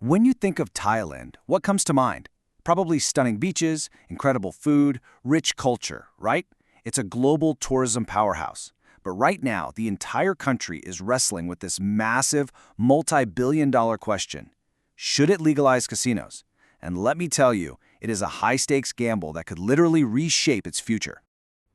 When you think of Thailand, what comes to mind? Probably stunning beaches, incredible food, rich culture, right? It's a global tourism powerhouse. But right now, the entire country is wrestling with this massive, multi-billion-dollar question. Should it legalize casinos? And let me tell you, it is a high-stakes gamble that could literally reshape its future.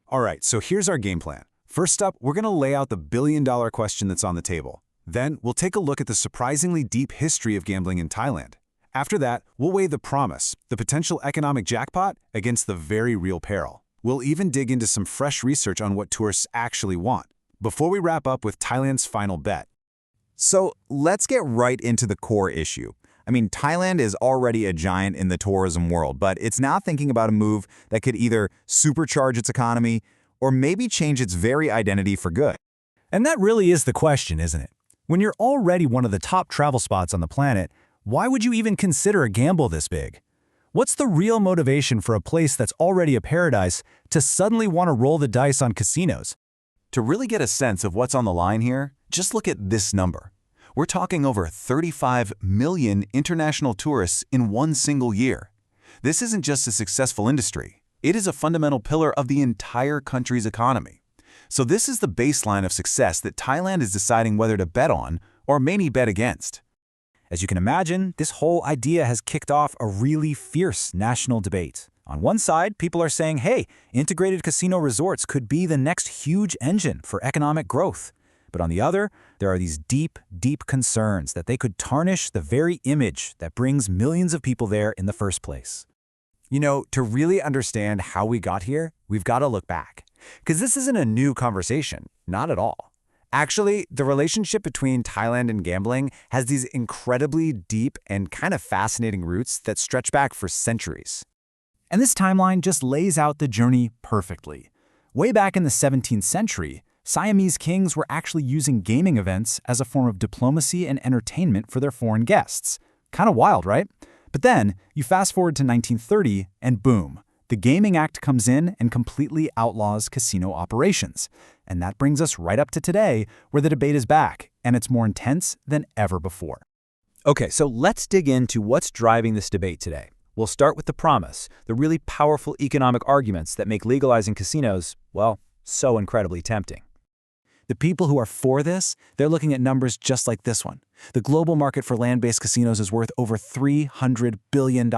All right, so here's our game plan. First up, we're going to lay out the billion-dollar question that's on the table. Then, we'll take a look at the surprisingly deep history of gambling in Thailand. After that, we'll weigh the promise, the potential economic jackpot, against the very real peril. We'll even dig into some fresh research on what tourists actually want, before we wrap up with Thailand's final bet. So let's get right into the core issue. Thailand is already a giant in the tourism world, but it's now thinking about a move that could either supercharge its economy or maybe change its very identity for good. And that really is the question, isn't it? When you're already one of the top travel spots on the planet, why would you even consider a gamble this big? What's the real motivation for a place that's already a paradise to suddenly want to roll the dice on casinos? To really get a sense of what's on the line here, just look at this number. We're talking over 35 million international tourists in one single year. This isn't just a successful industry. It is a fundamental pillar of the entire country's economy. So this is the baseline of success that Thailand is deciding whether to bet on or maybe bet against. As you can imagine, this whole idea has kicked off a really fierce national debate. On one side, people are saying, hey, integrated casino resorts could be the next huge engine for economic growth. But on the other, there are these deep, deep concerns that they could tarnish the very image that brings millions of people there in the first place. To really understand how we got here, we've got to look back. Because this isn't a new conversation, not at all. Actually, the relationship between Thailand and gambling has these incredibly deep and kind of fascinating roots that stretch back for centuries. And this timeline just lays out the journey perfectly. Way back in the 17th century, Siamese kings were actually using gaming events as a form of diplomacy and entertainment for their foreign guests. Kind of wild, right? But then, you fast forward to 1930, and boom, the Gaming Act comes in and completely outlaws casino operations. And that brings us right up to today, where the debate is back, and it's more intense than ever before. Okay, so let's dig into what's driving this debate today. We'll start with the promise, the really powerful economic arguments that make legalizing casinos, well, so incredibly tempting. The people who are for this, they're looking at numbers just like this one. The global market for land-based casinos is worth over $300 billion.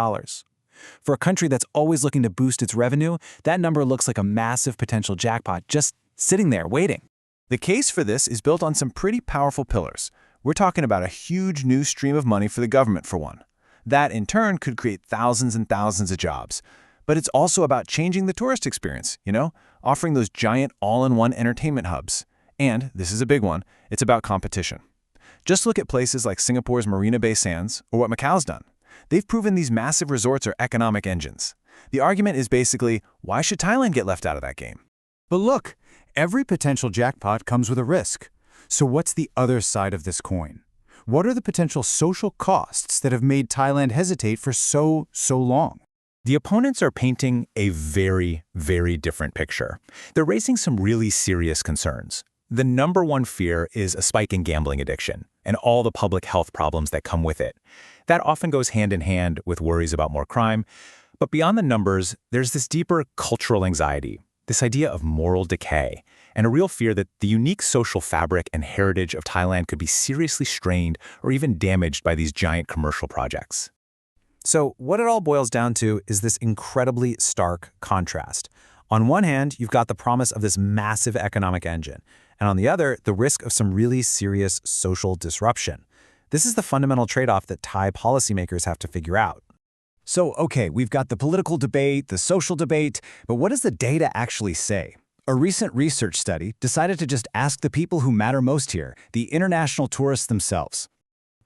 For a country that's always looking to boost its revenue, that number looks like a massive potential jackpot just sitting there waiting. The case for this is built on some pretty powerful pillars. We're talking about a huge new stream of money for the government, for one. That, in turn, could create thousands and thousands of jobs. But it's also about changing the tourist experience, offering those giant all-in-one entertainment hubs. And, this is a big one, it's about competition. Just look at places like Singapore's Marina Bay Sands or what Macau's done. They've proven these massive resorts are economic engines. The argument is basically, why should Thailand get left out of that game? But look, every potential jackpot comes with a risk. So what's the other side of this coin? What are the potential social costs that have made Thailand hesitate for so long? The opponents are painting a very, very different picture. They're raising some really serious concerns. The number one fear is a spike in gambling addiction and all the public health problems that come with it. That often goes hand in hand with worries about more crime. But beyond the numbers, there's this deeper cultural anxiety, this idea of moral decay, and a real fear that the unique social fabric and heritage of Thailand could be seriously strained or even damaged by these giant commercial projects. So what it all boils down to is this incredibly stark contrast. On one hand, you've got the promise of this massive economic engine, and on the other, the risk of some really serious social disruption. This is the fundamental trade-off that Thai policymakers have to figure out. So, okay, we've got the political debate, the social debate, but what does the data actually say? A recent research study decided to just ask the people who matter most here, the international tourists themselves.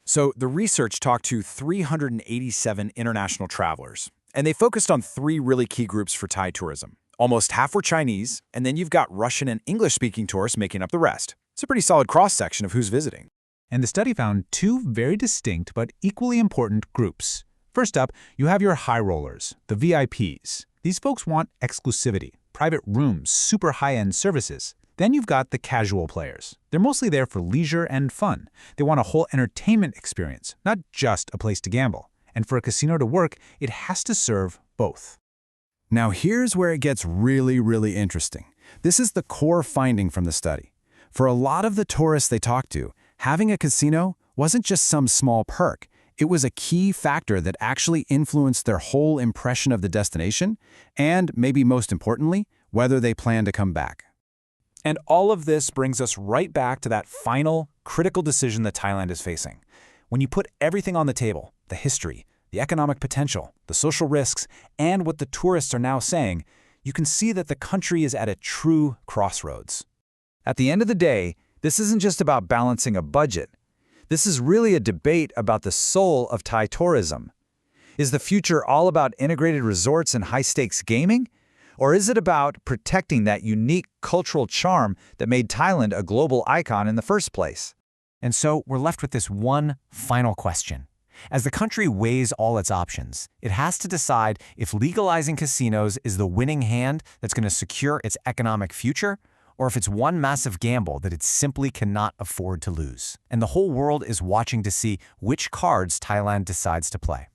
So the research talked to 387 international travelers, and they focused on three really key groups for Thai tourism. Almost half were Chinese, and then you've got Russian and English-speaking tourists making up the rest. It's a pretty solid cross-section of who's visiting. And the study found two very distinct but equally important groups. First up, you have your high rollers, the VIPs. These folks want exclusivity, private rooms, super high-end services. Then you've got the casual players. They're mostly there for leisure and fun. They want a whole entertainment experience, not just a place to gamble. And for a casino to work, it has to serve both. Now here's where it gets really, really interesting. This is the core finding from the study. For a lot of the tourists they talked to, having a casino wasn't just some small perk. It was a key factor that actually influenced their whole impression of the destination and, maybe most importantly, whether they plan to come back. And all of this brings us right back to that final, critical decision that Thailand is facing. When you put everything on the table, the history, the economic potential, the social risks, and what the tourists are now saying, you can see that the country is at a true crossroads. At the end of the day, this isn't just about balancing a budget. This is really a debate about the soul of Thai tourism. Is the future all about integrated resorts and high-stakes gaming? Or is it about protecting that unique cultural charm that made Thailand a global icon in the first place? And so we're left with this one final question. As the country weighs all its options, it has to decide if legalizing casinos is the winning hand that's going to secure its economic future, or if it's one massive gamble that it simply cannot afford to lose. And the whole world is watching to see which cards Thailand decides to play.